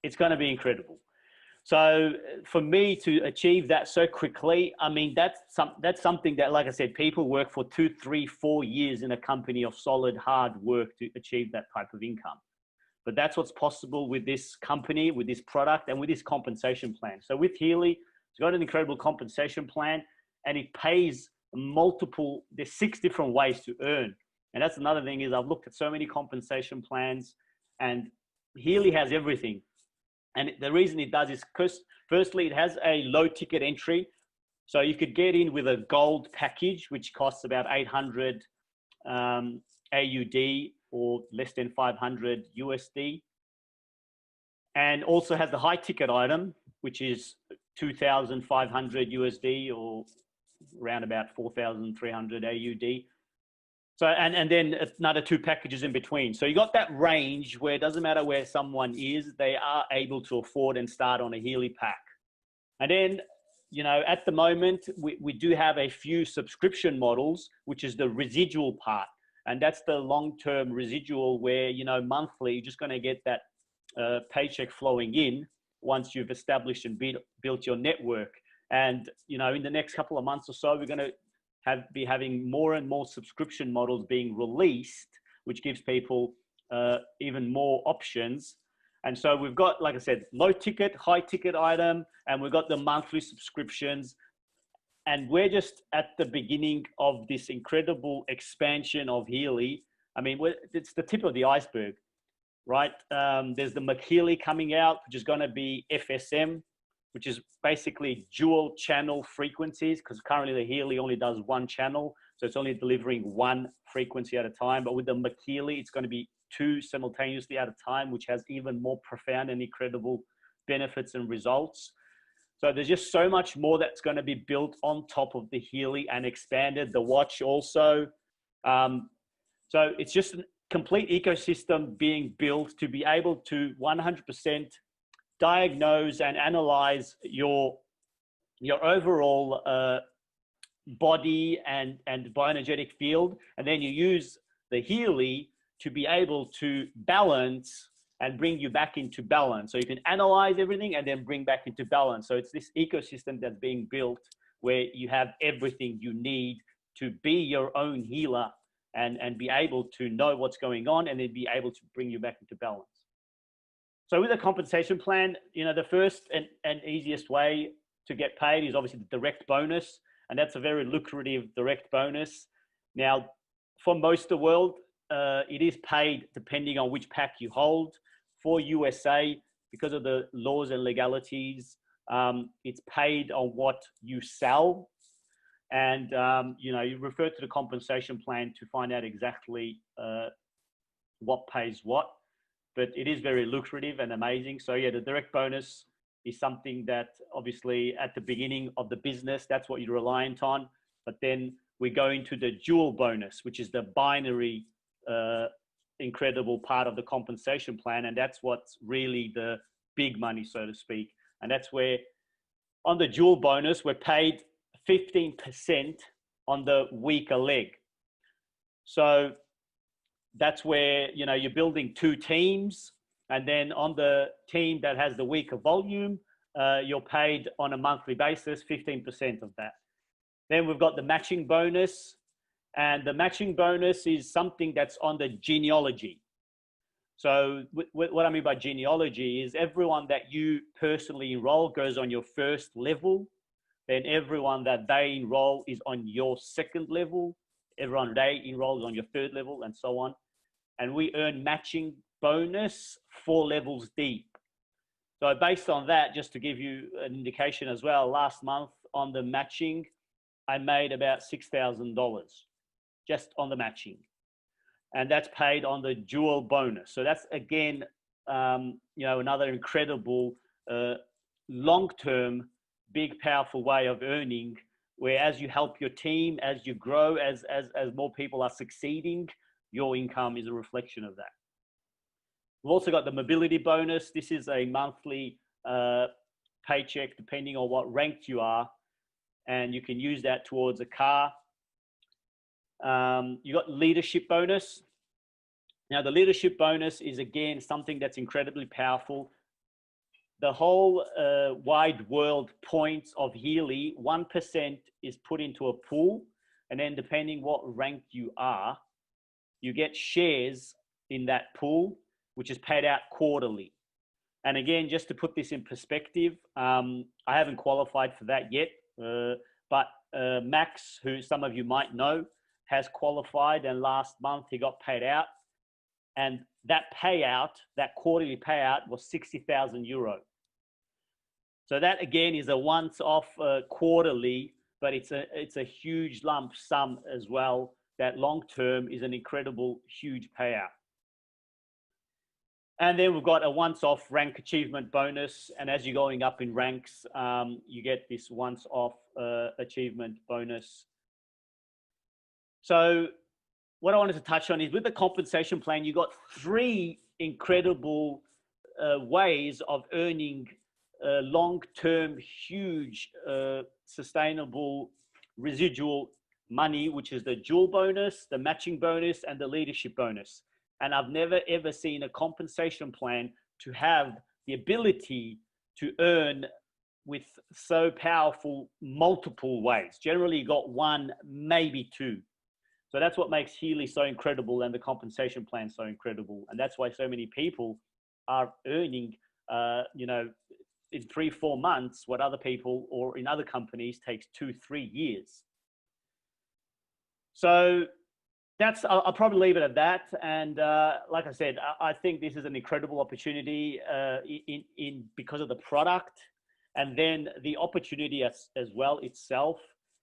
it's going to be incredible. So for me to achieve that so quickly, I mean, that's something that, like I said, people work for 2, 3, 4 years in a company of solid hard work to achieve that type of income. But that's what's possible with this company, with this product, and with this compensation plan. So with Healy, it's got an incredible compensation plan, and it pays multiple, there's 6 different ways to earn. And that's another thing, is I've looked at so many compensation plans, and Healy has everything. And the reason it does is because, firstly, it has a low ticket entry. So you could get in with a gold package, which costs about 800 AUD, or less than 500 USD. And also has the high ticket item, which is 2,500 USD, or around about 4,300 AUD. So, and then another 2 packages in between. So you got that range where it doesn't matter where someone is, they are able to afford and start on a Healy pack. And then, you know, at the moment, we do have a few subscription models, which is the residual part. And that's the long-term residual where, you know, monthly, you're just going to get that paycheck flowing in once you've established and built your network. And, you know, in the next couple of months or so, we're going to be having more and more subscription models being released, which gives people even more options. And so we've got, like I said, low ticket, high ticket item, and we've got the monthly subscriptions. And we're just at the beginning of this incredible expansion of Healy. I mean, it's the tip of the iceberg, right? There's the McHealy coming out, which is going to be FSM, which is basically dual channel frequencies, because currently the Healy only does 1 channel. So it's only delivering 1 frequency at a time. But with the McHealy, it's going to be 2 simultaneously at a time, which has even more profound and incredible benefits and results. So there's just so much more that's going to be built on top of the Healy and expanded. The watch also. So it's just a complete ecosystem being built to be able to 100% diagnose and analyze your overall body and bioenergetic field. And then you use the Healy to be able to balance and bring you back into balance. So you can analyze everything and then bring back into balance. So it's this ecosystem that's being built where you have everything you need to be your own healer and be able to know what's going on and then be able to bring you back into balance. So with a compensation plan, you know, the first and easiest way to get paid is obviously the direct bonus. And that's a very lucrative direct bonus. Now, for most of the world, it is paid depending on which pack you hold. For USA, because of the laws and legalities, it's paid on what you sell. And, you know, you refer to the compensation plan to find out exactly what pays what. But it is very lucrative and amazing. So yeah, the direct bonus is something that obviously at the beginning of the business, that's what you're reliant on. But then we go into the dual bonus, which is the binary incredible part of the compensation plan. And that's what's really the big money, so to speak. And that's where on the dual bonus, we're paid 15% on the weaker leg. So that's where, you know, you're building 2 teams, and then on the team that has the weaker volume, you're paid on a monthly basis, 15% of that. Then we've got the matching bonus, and the matching bonus is something that's on the genealogy. So what I mean by genealogy is everyone that you personally enroll goes on your first level, then everyone that they enroll is on your second level, everyone they enroll is on your third level, and so on. And we earn matching bonus 4 levels deep. So based on that, just to give you an indication as well, last month on the matching, I made about $6,000 just on the matching. And that's paid on the dual bonus. So that's, again, another incredible long-term, big, powerful way of earning, where as you help your team, as you grow, as more people are succeeding, your income is a reflection of that. We've also got the mobility bonus. This is a monthly paycheck depending on what ranked you are, and you can use that towards a car. You got leadership bonus. Now the leadership bonus is, again, something that's incredibly powerful. The whole wide world points of Healy, 1% is put into a pool, and then depending what rank you are, you get shares in that pool, which is paid out quarterly. And again, just to put this in perspective, I haven't qualified for that yet, but Max, who some of you might know, has qualified, and last month he got paid out. And that payout, that quarterly payout, was 60,000 euro. So that, again, is a once-off quarterly, but it's a huge lump sum as well. That long-term is an incredible, huge payout. And then we've got a once-off rank achievement bonus. And as you're going up in ranks, you get this once-off achievement bonus. So what I wanted to touch on is, with the compensation plan, you got 3 incredible ways of earning long-term, huge, sustainable residual money, which is the dual bonus, the matching bonus, and the leadership bonus. And I've never, ever seen a compensation plan to have the ability to earn with so powerful multiple ways. Generally, you got 1, maybe 2. So that's what makes Healy so incredible, and the compensation plan so incredible. And that's why so many people are earning, in 3-4 months, what other people or in other companies takes 2-3 years. So I'll probably leave it at that. And like I said, I think this is an incredible opportunity because of the product, and then the opportunity as well itself.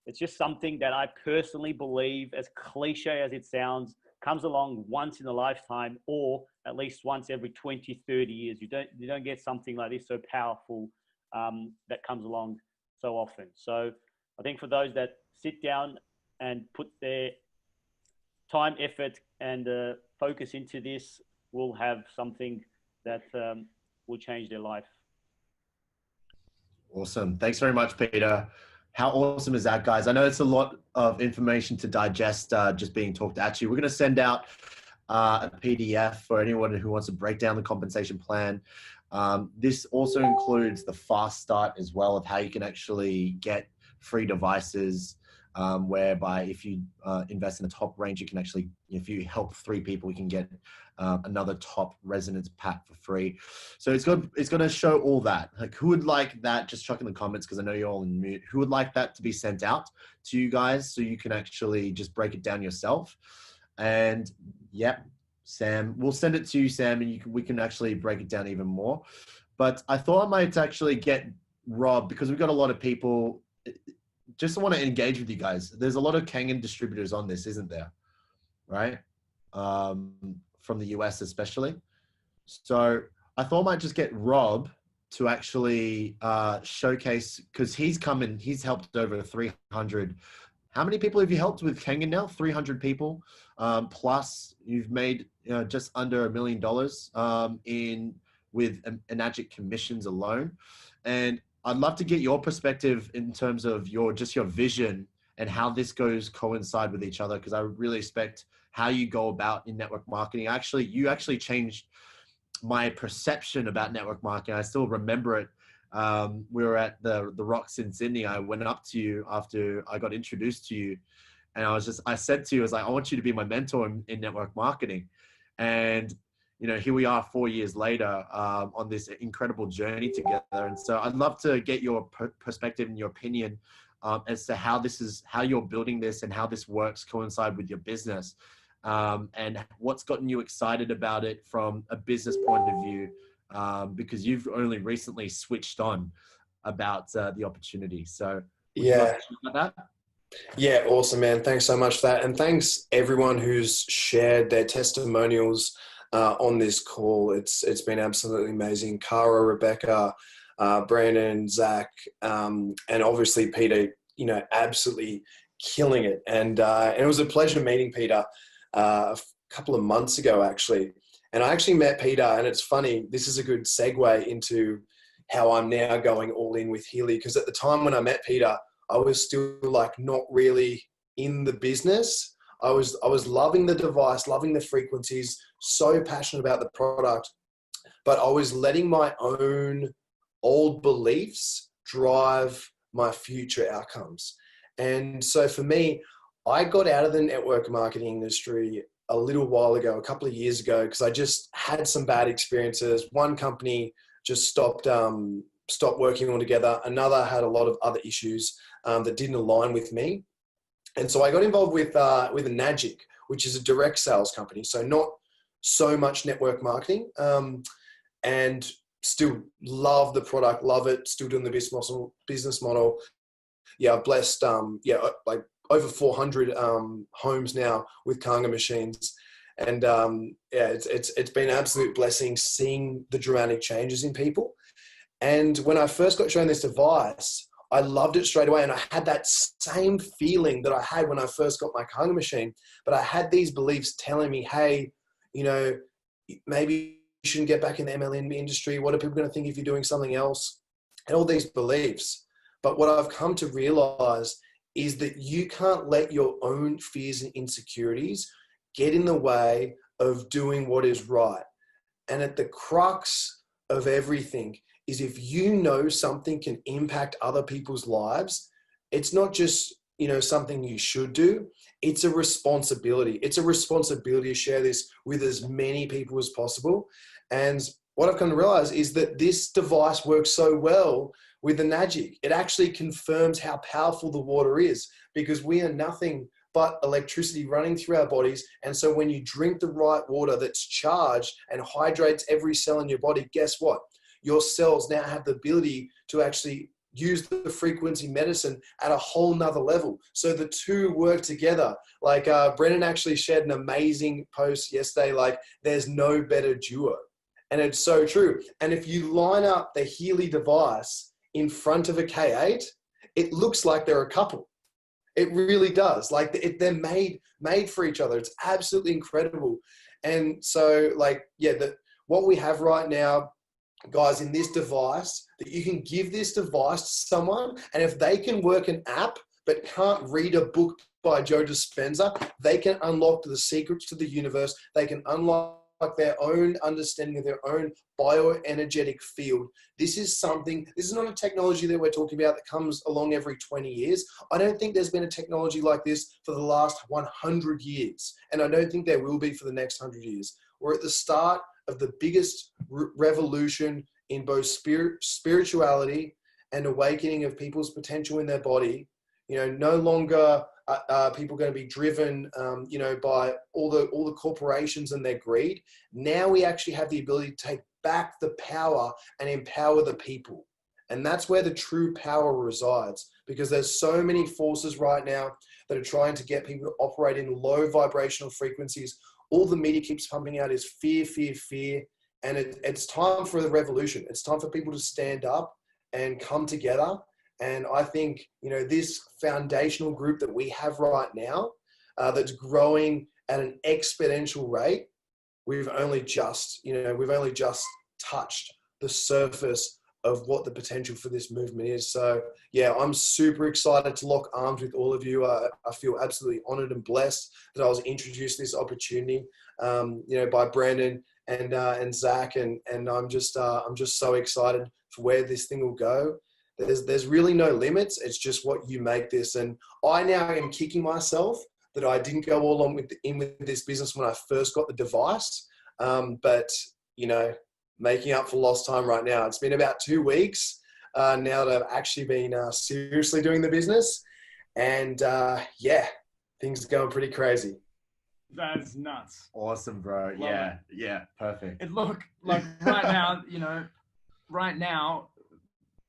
It's just something that I personally believe, as cliche as it sounds, comes along once in a lifetime, or at least once every 20, 30 years. You don't get something like this so powerful that comes along so often. So I think for those that sit down and put their time, effort, and focus into this, will have something that will change their life. Awesome. Thanks very much, Peter. How awesome is that, guys? I know it's a lot of information to digest just being talked at you. We're going to send out a PDF for anyone who wants to break down the compensation plan. This also includes the fast start as well, of how you can actually get free devices, whereby if you invest in a top range, you can actually, if you help 3 people, you can get another top resonance pack for free. So it's going to show all that. Like, who would like that? Just chuck in the comments, because I know you're all in mute. Who would like that to be sent out to you guys so you can actually just break it down yourself? And yep, Sam, we'll send it to you, Sam, and we can actually break it down even more. But I thought I might actually get Rob, because we've got a lot of people. Just want to engage with you guys. There's a lot of Kangen distributors on this, isn't there? Right? From the US especially. So I thought I might just get Rob to actually showcase, because he's helped over 300. How many people have you helped with Kangen now? 300 people. Plus you've made just under $1 million with Enagic commissions alone. And I'd love to get your perspective in terms of your vision and how this coincide with each other, because I really respect how you go about in network marketing. You actually changed my perception about network marketing. I still remember it. We were at the Rocks in Sydney. I went up to you after I got introduced to you, and I said to you, I was like, I want you to be my mentor in network marketing. And here we are 4 years later on this incredible journey together. And so I'd love to get your perspective and your opinion as to how you're building this and how this works coincide with your business, and what's gotten you excited about it from a business point of view, because you've only recently switched on about the opportunity. So would you Yeah. like to talk about that? Yeah, awesome, man. Thanks so much for that. And thanks everyone who's shared their testimonials on this call. It's been absolutely amazing. Cara, Rebecca, Brandon, Zach, and obviously Peter, absolutely killing it. And it was a pleasure meeting Peter a couple of months ago, actually. And I actually met Peter, and it's funny, this is a good segue into how I'm now going all in with Healy, because at the time when I met Peter, I was still like not really in the business. I was loving the device, loving the frequencies, so passionate about the product, but I was letting my own old beliefs drive my future outcomes. And so for me, I got out of the network marketing industry a little while ago, a couple of years ago, because I just had some bad experiences. One company just stopped working altogether. Another had a lot of other issues that didn't align with me. And so I got involved with a Nagic, which is a direct sales company. So not so much network marketing, and still love the product, love it, still doing the business model. Yeah, I've blessed, like over 400 homes now with Kanga machines. And it's been an absolute blessing seeing the dramatic changes in people. And when I first got shown this device, I loved it straight away. And I had that same feeling that I had when I first got my Kanga machine, but I had these beliefs telling me, hey, maybe you shouldn't get back in the MLM industry. What are people going to think if you're doing something else? And all these beliefs. But what I've come to realize is that you can't let your own fears and insecurities get in the way of doing what is right. And at the crux of everything is if you know something can impact other people's lives, it's not just, something you should do. It's a responsibility. It's a responsibility to share this with as many people as possible. And what I've come to realize is that this device works so well with the Nagic. It actually confirms how powerful the water is, because we are nothing but electricity running through our bodies. And so when you drink the right water that's charged and hydrates every cell in your body, guess what? Your cells now have the ability to actually use the frequency medicine at a whole nother level. So the two work together. Like Brennan actually shared an amazing post yesterday, like there's no better duo. And it's so true. And if you line up the Healy device in front of a K8, it looks like they're a couple. It really does. Like they're made for each other. It's absolutely incredible. And so what we have right now, guys, in this device, that you can give this device to someone, and if they can work an app but can't read a book by Joe Dispenza, they can unlock the secrets to the universe. They can unlock their own understanding of their own bioenergetic field. This is not a technology that we're talking about that comes along every 20 years. I don't think there's been a technology like this for the last 100 years. And I don't think there will be for the next 100 years. We're at the start of the biggest revolution in both spirituality and awakening of people's potential in their body. No longer are people going to be driven, by all the corporations and their greed. Now we actually have the ability to take back the power and empower the people. And that's where the true power resides, because there's so many forces right now that are trying to get people to operate in low vibrational frequencies. All the media keeps pumping out is fear, fear, fear. And it's time for the revolution. It's time for people to stand up and come together. And I think, this foundational group that we have right now, that's growing at an exponential rate, we've only just touched the surface of what the potential for this movement is. So yeah, I'm super excited to lock arms with all of you. I feel absolutely honored and blessed that I was introduced to this opportunity, by Brandon and Zach, and I'm just so excited for where this thing will go. There's really no limits. It's just what you make this. And I now am kicking myself that I didn't go all on with this business when I first got the device. But making up for lost time right now. It's been about 2 weeks now that I've actually been seriously doing the business. And things are going pretty crazy. That's nuts. Awesome, bro. Love Yeah. Yeah. Perfect. And look, like right now, right now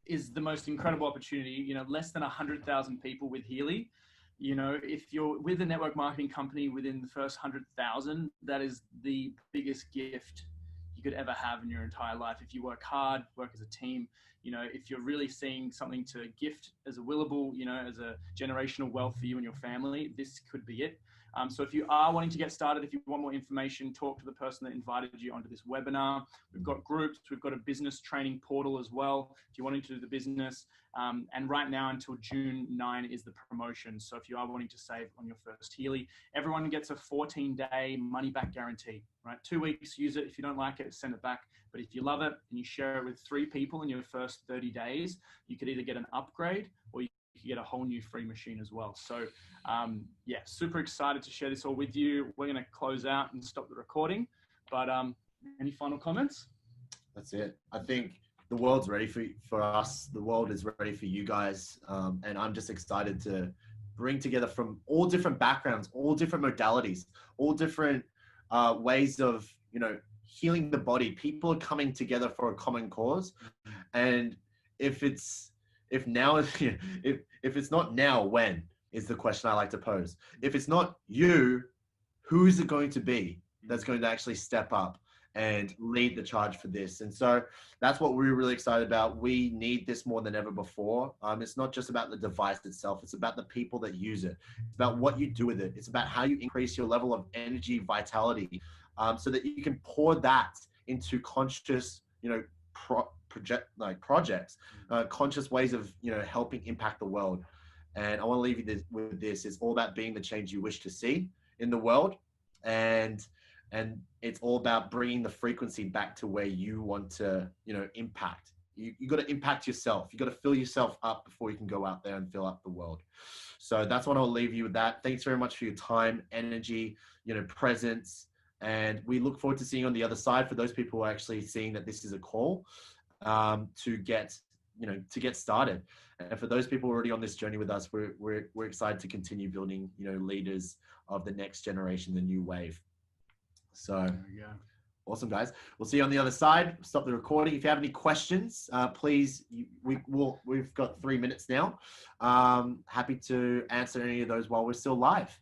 is the most incredible opportunity. Less than 100,000 people with Healy. If you're with a network marketing company within the first 100,000, that is the biggest gift you could ever have in your entire life. If you work hard, work as a team, if you're really seeing something to gift as a willable, as a generational wealth for you and your family, this could be it. So if you are wanting to get started, if you want more information, talk to the person that invited you onto this webinar. We've got groups, we've got a business training portal as well, if you're wanting to do the business. And right now until June 9 is the promotion. So if you are wanting to save on your first Healy, everyone gets a 14-day money back guarantee, right? 2 weeks, use it. If you don't like it, send it back. But if you love it and you share it with 3 people in your first 30 days, you could either get an upgrade or you could get a whole new free machine as well. So yeah, super excited to share this all with you. We're going to close out and stop the recording. But any final comments? That's it. I think the world's ready for us. The world is ready for you guys. And I'm just excited to bring together from all different backgrounds, all different modalities, all different ways of, healing the body. People are coming together for a common cause. And if it's not now, when is the question I like to pose. If it's not you, who is it going to be that's going to actually step up and lead the charge for this? And so that's what we're really excited about. We need this more than ever before. It's not just about the device itself. It's about the people that use it. It's about what you do with it. It's about how you increase your level of energy, vitality, so that you can pour that into conscious, projects, conscious ways of, helping impact the world. And I want to leave you with this. It's all about being the change you wish to see in the world. And it's all about bringing the frequency back to where you want to, impact. You got to impact yourself. You got to fill yourself up before you can go out there and fill up the world. So that's what I'll leave you with that. Thanks very much for your time, energy, presence. And we look forward to seeing you on the other side for those people who are actually seeing that this is a call to get started. And for those people already on this journey with us, we're excited to continue building, leaders of the next generation, the new wave. So awesome, guys. We'll see you on the other side. Stop the recording. If you have any questions, please, we've got 3 minutes now. Happy to answer any of those while we're still live.